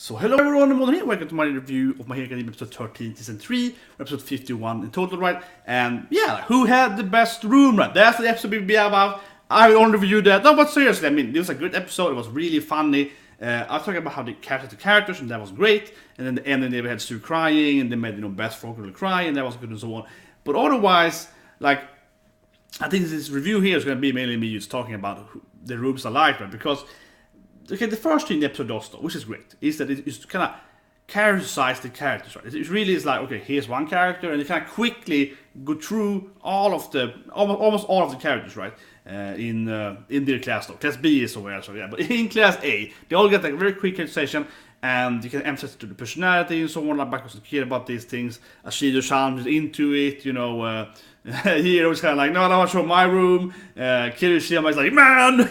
So hello everyone, I'm here. Welcome to my review of My Hero Academia episode 13, season 3, episode 51 in total, right? And yeah, who had the best room, right? That's the episode we'll be about. I will only review that. No, but seriously, I mean, it was a good episode. It was really funny. I was talking about how they captured the characters, and that was great. And then the ending, they had Stu crying, and they made, Best Froker cry, and that was good and so on. But otherwise, like, I think this review here is going to be mainly me just talking about the rooms I like, right? Because okay, the first thing the episode does, though, which is great, is that it's kind of characterize the characters, right? It really is like, okay, here's one character, and they kind of quickly go through almost all of the characters, right? In their class, though. Class B is somewhere else, yeah. But in Class A, they all get like a very quick characterization, and you can emphasize to the personality and so on, like because they care about these things. Ashido-san is into it, Hiro is kind of like, no, I don't want to show my room. Kirishima is like, man!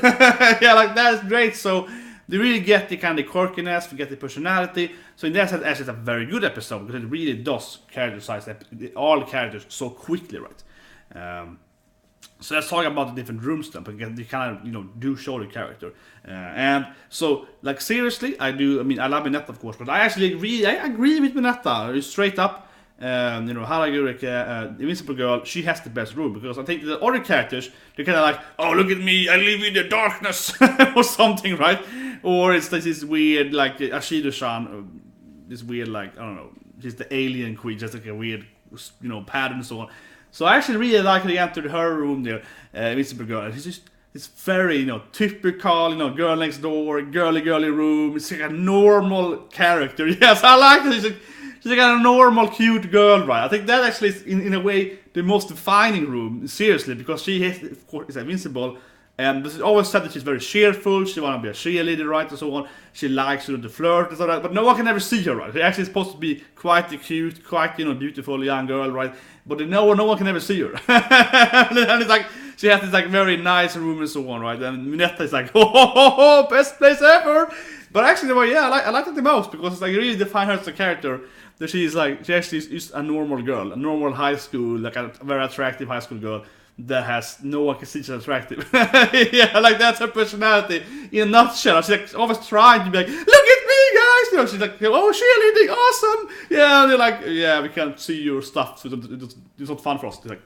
Yeah, like, that's great. So they really get the kind of quirkiness, we get the personality. So in that sense, actually, it's a very good episode because it really does characterize all the characters so quickly, right? So let's talk about the different rooms then, because they kind of, do show the character. And so, like, seriously, I love Mineta, of course, but I actually agree with Mineta, straight up. Hagakure, Invincible Girl, she has the best room, because I think the other characters, they're kind of like, oh, look at me, I live in the darkness, or something, right? Or it's like this weird, like, Ashido-san, this weird, like, I don't know, she's the alien queen, just like a weird, pattern and so on. So I actually really like they entered her room there, Invincible Girl, and it's very, typical, girl next door, girly room, it's like a normal character, yes, I like it, she's like a normal, cute girl, right? I think that actually is, in a way, the most defining room, seriously, because she is, of course, is invincible, and it's always said that she's very cheerful, she wants to be a cheerleader, right, and so on. She likes, to flirt and so on, but no one can ever see her, right? She actually is supposed to be quite a cute, quite, beautiful young girl, right? But no one can ever see her. And it's like, she has this, like, very nice room and so on, right? And Mineta is like, oh, best place ever! But actually, well, yeah, I like it the most, because it's like, really define her as a character. That she actually is a normal girl, a normal high school, like a very attractive high school girl that has no one can see she's attractive. Yeah, like that's her personality in a nutshell. She's like always trying to be like, look at me, guys. She's like, oh, cheerleading, awesome. Yeah, and they're like, yeah, we can't see your stuff, so it's not fun for us. It's like,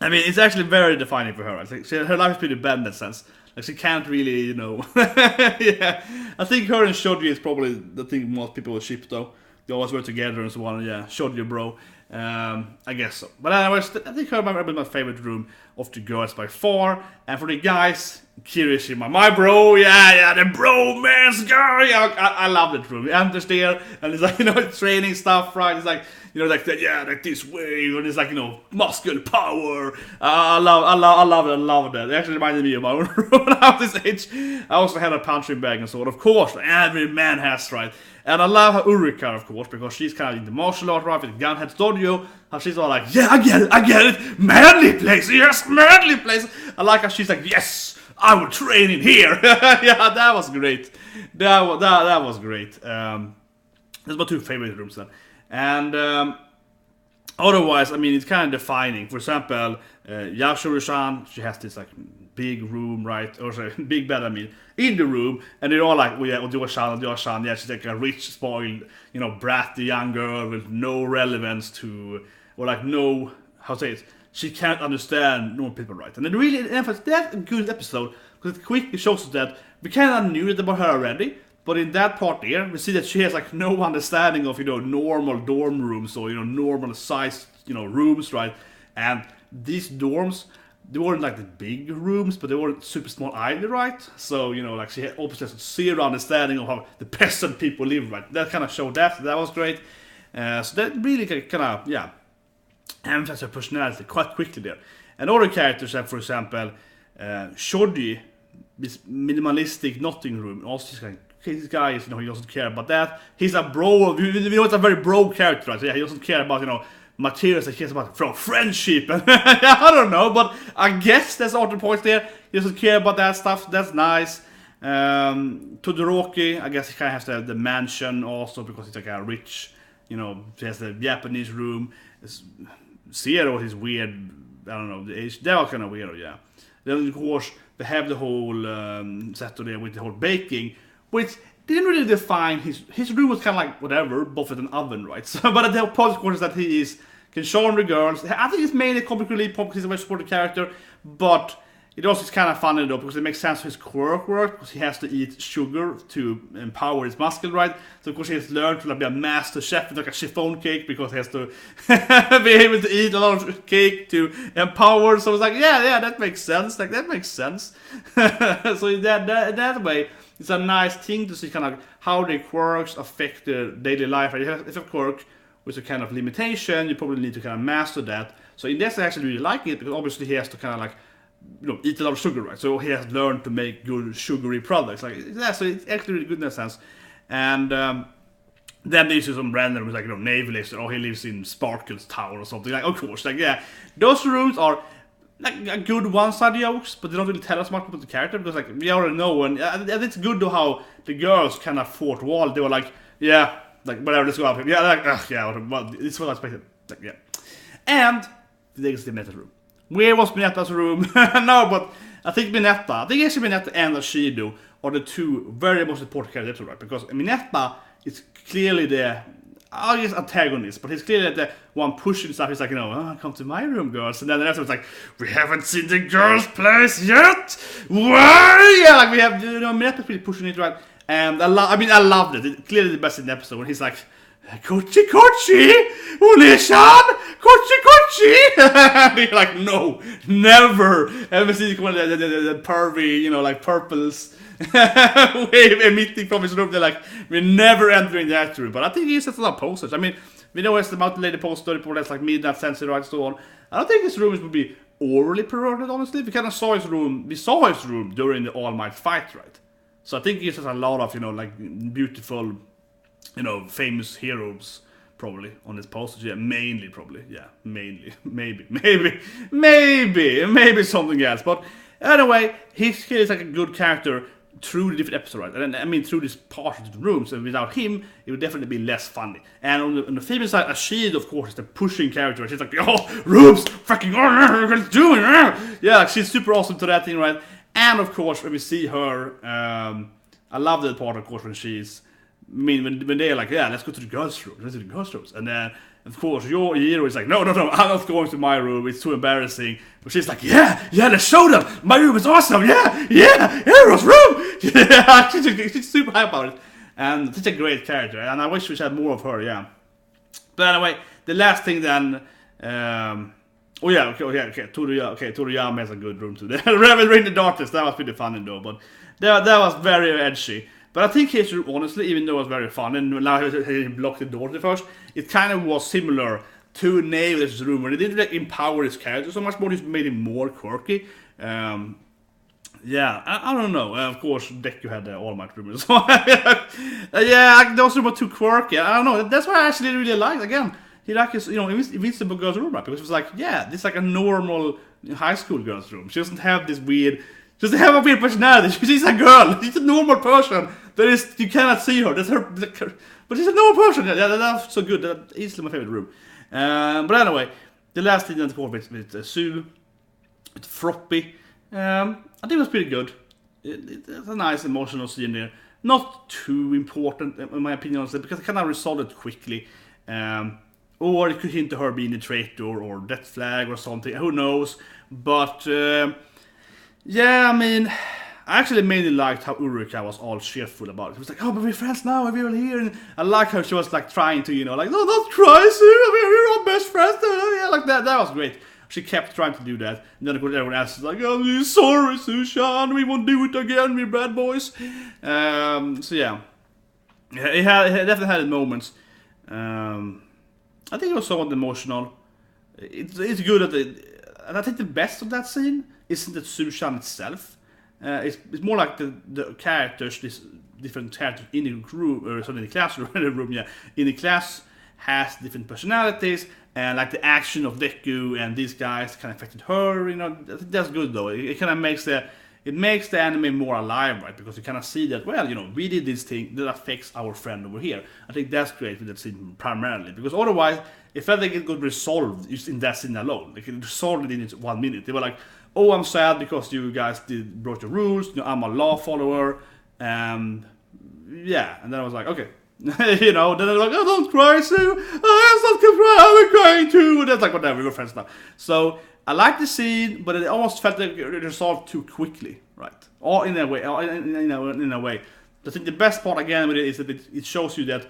I mean, it's actually very defining for her. It's like her life is pretty bad in that sense. Like, she can't really, Yeah, I think her and Shoji is probably the thing most people will ship, though. They always work together and so on, yeah, Shoji bro. I guess so. But anyways, I think her is my favorite room of the girls by far. And for the guys, Kirishima, my bro, yeah, the bromance guy. Yeah, I love that room. He enters there, and it's like, training stuff, right? It's like, like that, yeah, like this way, and it's like, muscle power. I love that. It actually reminded me of my own room when I was this age. I also had a punching bag and so on, of course, every man has, right? And I love her Urakara, of course, because she's kind of in the martial art, right, with the Gunhead Studio. How she's all like, yeah, I get it, manly place, yes, manly place. I like how she's like, yes, I will train in here. Yeah, that was great. That was great. That's my two favorite rooms then. And otherwise, I mean, it's kind of defining. For example, Yashiro-san, she has this like big room, right? Or sorry, big bed, I mean, in the room, and they're all like, well, yeah, Odio-san, yeah, she's like a rich, spoiled, bratty young girl with no relevance to, or like no, how to say it, she can't understand normal people, right? And it really emphasizes that a good episode, because it quickly shows us that we kind of knew it about her already, but in that part there, we see that she has like no understanding of, normal dorm rooms, or, normal sized, rooms, right? And these dorms, they weren't like the big rooms, but they weren't super small either, right? So, like she had opposite zero understanding of how the peasant people live, right? That kind of showed that was great. So that really kind of, yeah, emphasized her personality quite quickly there. And other characters have, for example, Shoji, this minimalistic notting room. Also, he's like, okay, this guy is, he doesn't care about that. He's a bro, it's a very bro character, right? So, yeah, he doesn't care about, materials that he cares about from friendship. I don't know, but I guess there's other points there. He doesn't care about that stuff. That's nice. Todoroki, I guess he kind of has the mansion also, because he's like a rich, he has the Japanese room. Zero is weird, I don't know, the age, that was kind of weird, yeah. Then of course, they have the whole set there with the whole baking, which didn't really define his room was kind of like whatever, Buffett and oven, right? So, but the point, of course, is that he can charm the girls. I think it's mainly comic relief because he's a very supportive character, but it also is kind of funny though because it makes sense for his quirk work because he has to eat sugar to empower his muscle, right? So of course he has learned to like, be a master chef with like a chiffon cake because he has to be able to eat a lot of cake to empower. So it's like yeah, that makes sense. Like that makes sense. So in that way, it's a nice thing to see kind of how the quirks affect their daily life. Right? If a quirk with a kind of limitation, you probably need to kind of master that. So in this, I actually really like it because obviously he has to kind of like, eat a lot of sugar, right? So he has learned to make good sugary products. Like yeah, so it's actually really good in that sense. And then there's some random, like navalist, or he lives in Sparkle's town or something. Like of course, like yeah, those rooms are like a good one-side jokes, but they don't really tell us much about the character because like we already know, and it's good though how the girls kind of fought wall. They were like, yeah, like whatever, let's go up here. Yeah, like well, it's what I expected. Like yeah, and the next Mineta's room. Where was Mineta's room? No, but I think actually Mineta and Ashido are the two very most important characters, right? Because Mineta is clearly the antagonist, but he's clearly the one pushing stuff. He's like, come to my room, girls. And then the rest of it's like, we haven't seen the girls' place yet. Why? Yeah, like we have, Mineta's really pushing it, right? And I loved it. It's clearly the best in the episode when he's like, Kochi, Unishan, Kochi. You're like, no, never. Ever since the pervy, like purples wave emitting from his room, they're like, we're never entering that room. But I think he sets a lot of posters. I mean, we know it's the Mountain Lady poster, that's like Midnight Sensei, right, so on. I don't think his rooms would be overly perverted, honestly. We kind of saw his room during the All Might fight, right? So I think he has a lot of, like beautiful, famous heroes probably on his posters. Yeah, mainly probably. Yeah, mainly. Maybe something else. But anyway, he is like a good character through the different episodes, right? And I mean through this part of the room. So without him, it would definitely be less funny. And on the female side, Ashid, of course, is the pushing character. She's like, rooms, fucking, let's do it. Yeah, like she's super awesome to that thing, right? And of course, when we see her, I love that part, of course, when she's, when they're like, yeah, let's go to the girls' rooms, and then, of course, your hero is like, no, I'm not going to my room, it's too embarrassing. But she's like, yeah, let's show them, my room is awesome, yeah, hero's room, yeah, she's super hype about it, and such a great character, and I wish we had more of her, yeah. But anyway, the last thing then, Toriyama has a good room too. Revelry in the Darkness, that was pretty funny though, but that was very edgy. But I think his room, honestly, even though it was very fun, and now he blocked the door at first, it kind of was similar to Nail's room, where they didn't really empower his character so much, but just made him more quirky. Yeah, I don't know. Of course, Deku had the All Might room, so yeah, those were too quirky. I don't know. That's why I actually really liked. Again, he liked his, Invincible girl's room, right? Because it was like, yeah, this is like a normal high school girl's room. She doesn't have this weird. She doesn't have a weird personality. She's a girl. She's a normal person. You cannot see her. That's her. But she's a normal person. Yeah, that's so good. That's easily my favorite room. But anyway, the last thing that with Sue, with Froppy, I think it was pretty good. It's a nice emotional scene there. Not too important in my opinion, honestly, because it kind of resolved it quickly. Or it could hint to her being a traitor or death flag or something. Who knows? But yeah, I mean, I actually mainly liked how Urakara was all cheerful about it. She was like, but we're friends now, we're all here. And I like how she was like trying to, like, no, don't cry, Sue, we're all best friends. Yeah, like that was great. She kept trying to do that. And then of course everyone else is like, oh, sorry, Sushan, we won't do it again, we're bad boys. So yeah. It definitely had moments. I think it was somewhat emotional. It's good and I think the best of that scene isn't the Sushan itself. It's more like the characters, these different characters in the room, or in the classroom, in the class has different personalities, and like the action of Deku and these guys kind of affected her. I think that's good though. It kind of makes the anime more alive, right? Because you kind of see that, well, we did this thing that affects our friend over here. I think that's great with that scene primarily, because otherwise it felt like it got resolved just in that scene alone. Like it resolved it in 1 minute. They were like, oh, I'm sad because you guys broke the rules. I'm a law follower. yeah, and then I was like, okay. You know, then they're like, oh, don't cry, Sue. Oh, it's not cry, I'm crying too. And that's like, whatever, we're friends now. So I like the scene, but it almost felt like it resolved too quickly, right? Or in a way, in a way. I think the best part again with it is that it shows you that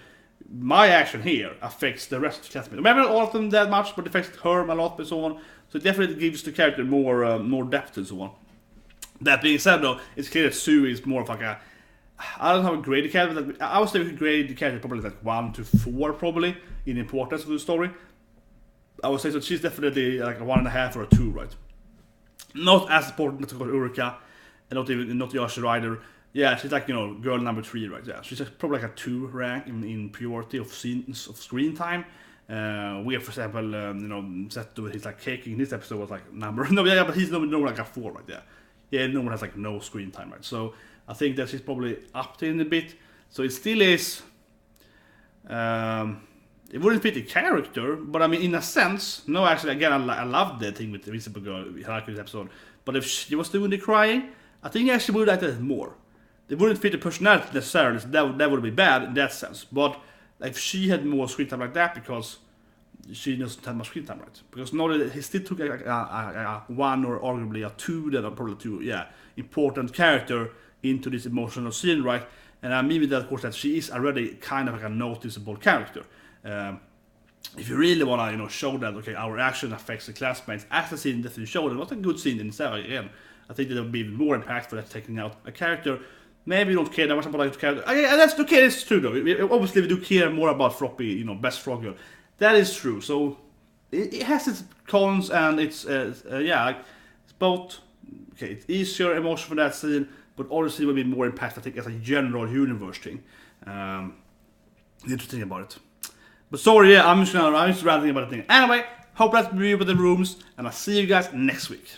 my action here affects the rest of the classmates. Maybe not all of them that much, but it affects her a lot and so on. So it definitely gives the character more depth and so on. That being said, though, it's clear that Sue is more of like a... I don't know how to grade the character, but I would say we could grade the character probably like 1 to 4 probably in importance of the story. I would say so she's definitely like a 1.5 or a 2, right? Not as important as Urakara, and not Yoshi either. Yeah, she's like, you know, girl number 3, right? Yeah, she's probably like a 2 rank in purity of scenes of screen time. We have, for example, you know, Seto, he's like caking. This episode was like number no, yeah, but he's no like a 4, right? Yeah, no one has like no screen time, right? So I think that she's probably up to in a bit. So it still is. It wouldn't fit the character, but I mean, in a sense, no. Actually, again, I love the thing with the Invisible Girl Hagakure's episode. But if she was doing the crying, I think I actually would like that more. It wouldn't fit the personality necessarily. So that would be bad in that sense. But if she had more screen time like that, because she doesn't have much screen time, right? Because now that he still took a 1 or arguably a 2, then probably 2, yeah, important character into this emotional scene, right? And I mean with that, of course, that she is already kind of like a noticeable character. If you really want to, you know, show that, okay, our action affects the classmates, as the scene definitely showed, it was a good scene in itself. Again, I think that would be even more impactful than taking out a character. Maybe you don't care that much about the character. And that's okay, that's true though. Obviously, we do care more about Floppy, you know, best frog girl. That is true. So it has its cons and it's yeah, like, it's both. Okay, it's easier emotion for that scene, but obviously will be more impact, I think, as a general universe thing. Interesting about it. But sorry, yeah, I'm just ranting about the thing. Anyway, hope that's me with the rooms, and I'll see you guys next week.